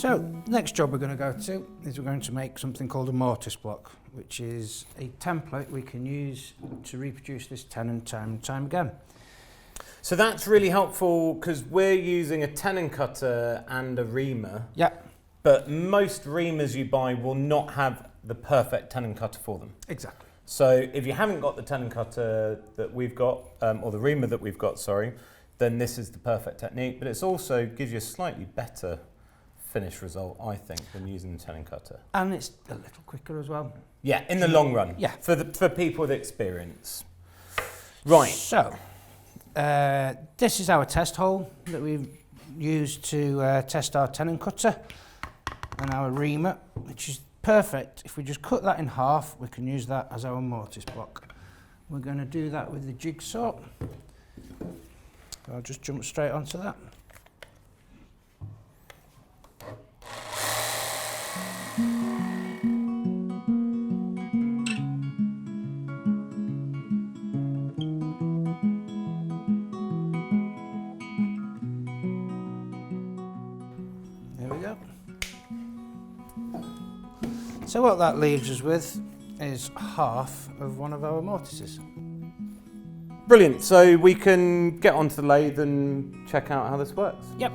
So, next job we're going to go to is we're going to make something called a mortise block, which is a template we can use to reproduce this tenon time and time again. So that's really helpful because we're using a tenon cutter and a reamer. Yeah. But most reamers you buy will not have the perfect tenon cutter for them. Exactly. So if you haven't got the tenon cutter that we've got, or the reamer that we've got, sorry, then this is the perfect technique. But it also gives you a slightly better finish result, I think, than using the tenon cutter. And it's a little quicker as well. Yeah, in the long run. Yeah. For people with experience. Right. So, this is our test hole that we've used to test our tenon cutter and our reamer, which is perfect. If we just cut that in half, we can use that as our mortise block. We're going to do that with the jigsaw. I'll just jump straight onto that. There we go. So what that leaves us with is half of one of our mortises. Brilliant. So we can get onto the lathe and check out how this works. Yep.